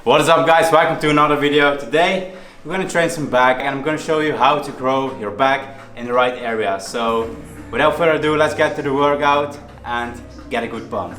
What is up guys, welcome to another video. Today we're going to train some back and I'm going to show you how to grow your back in the right area. So without further ado, let's get to the workout and get a good pump.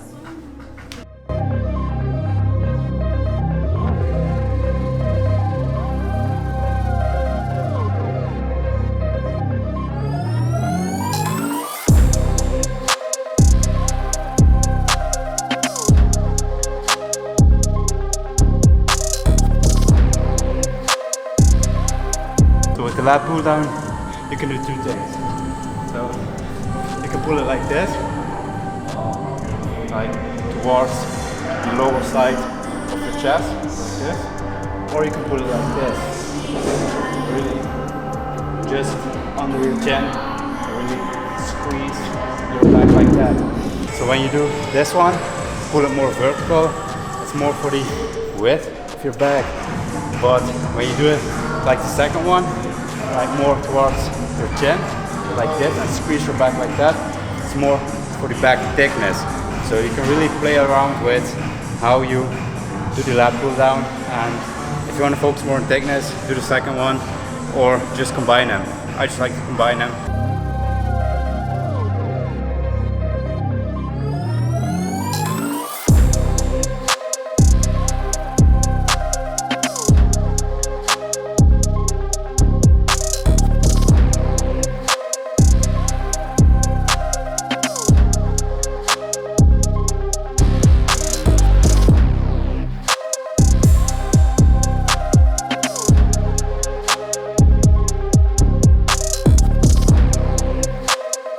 With the lat pull down, you can do two things. So you can pull it like this, like towards the lower side of your chest, like this, or you can pull it like this, really just under your chin, really squeeze your back like that. So when you do this one, pull it more vertical. It's more for the width of your back. But when you do it like the second one, like more towards your chin, like this, and squeeze your back like that, it's more for the back thickness. So you can really play around with how you do the lat pull down, and if you want to focus more on thickness, do the second one, or just combine them. I just like to combine them.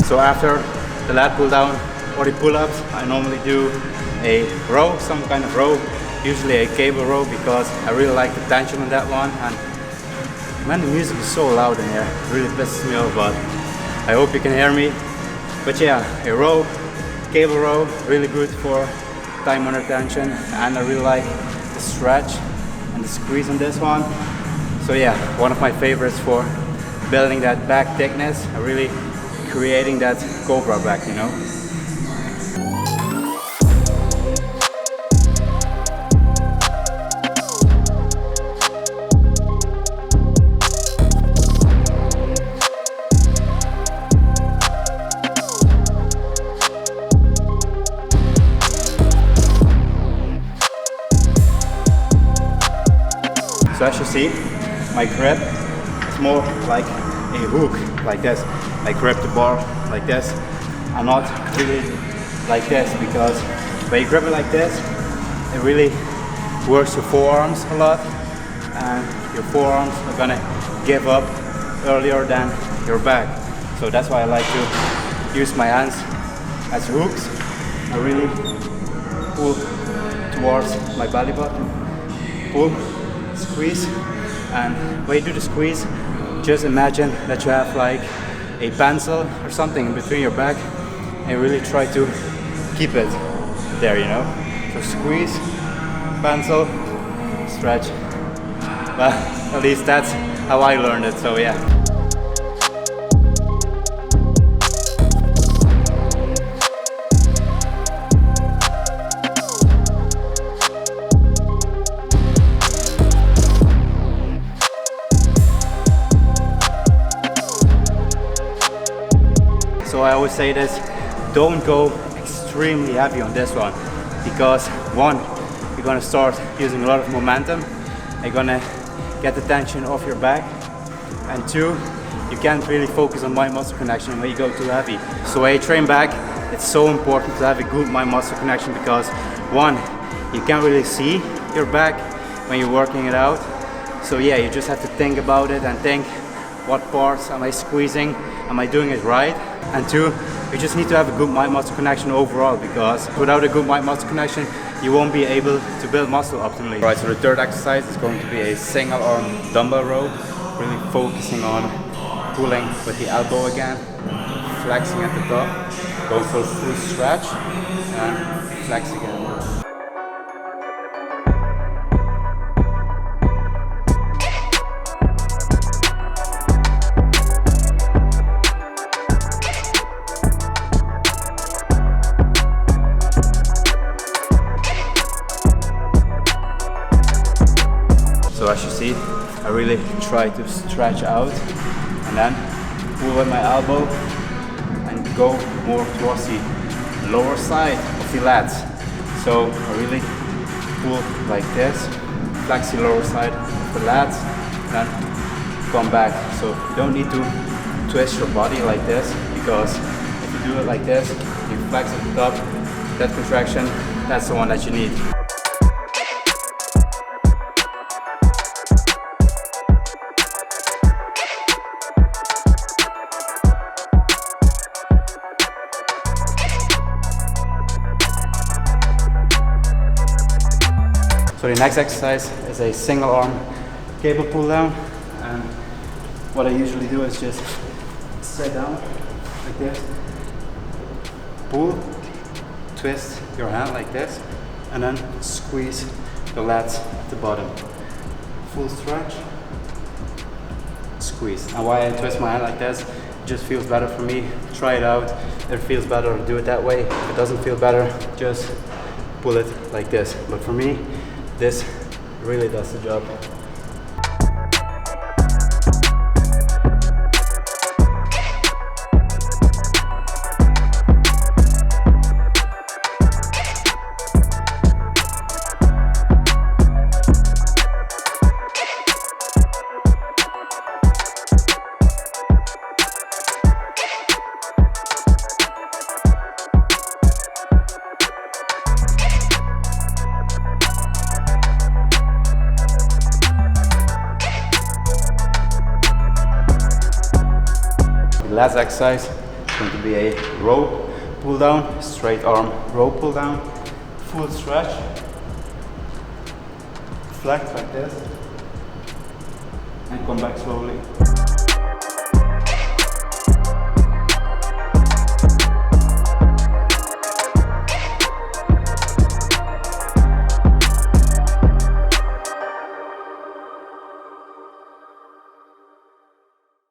So after the lat pull down or the pull-ups, I normally do a row, some kind of row, usually a cable row, because I really like the tension on that one. And man, the music is so loud in here, it really pisses me off, but I hope you can hear me. But yeah, a row, cable row, really good for time under tension, and I really like the stretch and the squeeze on this one. So yeah, one of my favorites for building that back thickness. I really creating that cobra back, you know. So as you see, my grip is more like a hook, like this. I grip the bar like this. I'm not really like this, because when you grip it like this, it really works your forearms a lot, and your forearms are gonna give up earlier than your back. So that's why I like to use my hands as hooks. I really pull towards my belly button, pull, squeeze, and when you do the squeeze, just imagine that you have like a pencil or something in between your back, and really try to keep it there, you know. So squeeze, pencil, stretch. Well, at least that's how I learned it, so yeah. So I always say this, don't go extremely heavy on this one, because one, you're gonna start using a lot of momentum, you're gonna get the tension off your back, and two, you can't really focus on mind-muscle connection when you go too heavy. So when you train back, it's so important to have a good mind-muscle connection, because one, you can't really see your back when you're working it out. So yeah, you just have to think about it and think, what parts am I squeezing? Am I doing it right? And two, you just need to have a good mind-muscle connection overall, because without a good mind-muscle connection, you won't be able to build muscle optimally. Right, so the third exercise is going to be a single arm dumbbell row, really focusing on pulling with the elbow again, flexing at the top, go for a full stretch, and flex again. really try to stretch out and then pull with my elbow and go more towards the lower side of the lats. So I really pull like this, flex the lower side of the lats, and then come back. So you don't need to twist your body like this, because if you do it like this, you flex at the top, that contraction, that's the one that you need. So the next exercise is a single arm cable pull down, and what I usually do is just sit down like this, pull, twist your hand like this, and then squeeze the lats at the bottom. Full stretch, squeeze. And why I twist my hand like this, it just feels better for me. Try it out. If it feels better, do it that way. If it doesn't feel better, just pull it like this. But for me, this really does the job. The last exercise is going to be a row pull down, straight arm row pull down, full stretch, flex like this, and come back slowly.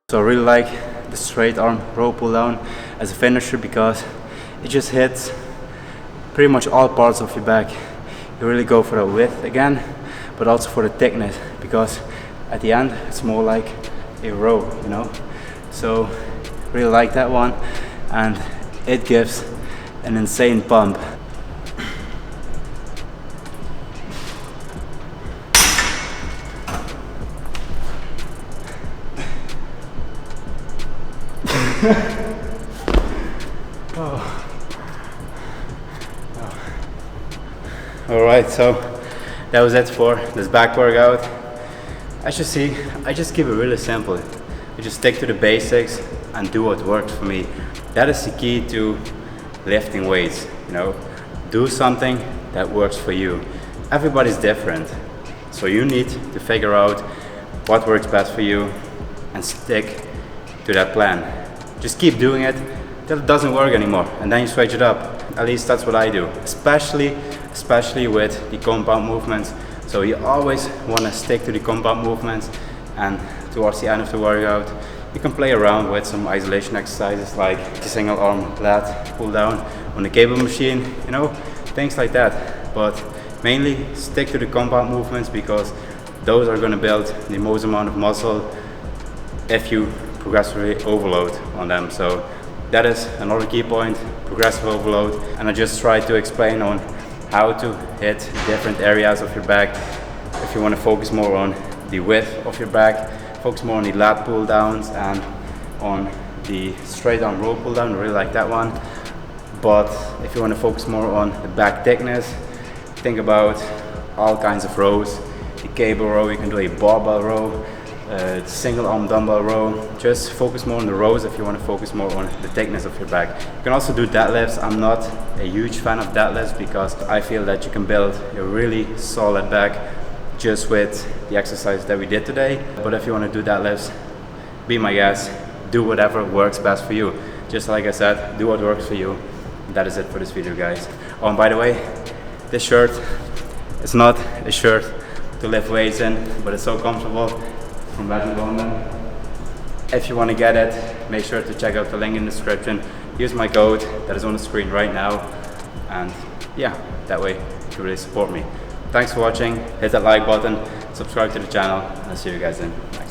So I really like the straight arm row pull down as a finisher, because it just hits pretty much all parts of your back. You really go for the width again, but also for the thickness, because at the end it's more like a row, you know. So really like that one, and it gives an insane pump. Alright, so that was it for this back workout. I just keep it really simple. I just stick to the basics and do what works for me. That is the key to lifting weights, you know. Do something that works for you. Everybody's different, so you need to figure out what works best for you and stick to that plan. Just keep doing it till it doesn't work anymore, and then you switch it up. At least that's what I do, especially with the compound movements. So you always want to stick to the compound movements, and towards the end of the workout you can play around with some isolation exercises like the single arm lat pull down on the cable machine, you know, things like that. But mainly stick to the compound movements, because those are going to build the most amount of muscle if you progressively overload on them. So that is another key point, progressive overload. And I just tried to explain on how to hit different areas of your back. If you want to focus more on the width of your back, focus more on the lat pull downs and on the straight arm row pull down, I really like that one. But if you want to focus more on the back thickness, think about all kinds of rows. The cable row, you can do a barbell row, single arm dumbbell row. Just focus more on the rows if you want to focus more on the thickness of your back. You can also do deadlifts. I'm not a huge fan of deadlifts, because I feel that you can build a really solid back just with the exercise that we did today. But if you want to do deadlifts, be my guest, do whatever works best for you. Just like I said, do what works for you. That is it for this video, guys. Oh, and by the way, this shirt is not a shirt to lift weights in, but it's so comfortable, from London. If you want to get it, make sure to check out the link in the description. Use my code that is on the screen right now, and yeah, that way you can really support me. Thanks for watching. Hit that like button, subscribe to the channel. I'll see you guys then. Bye.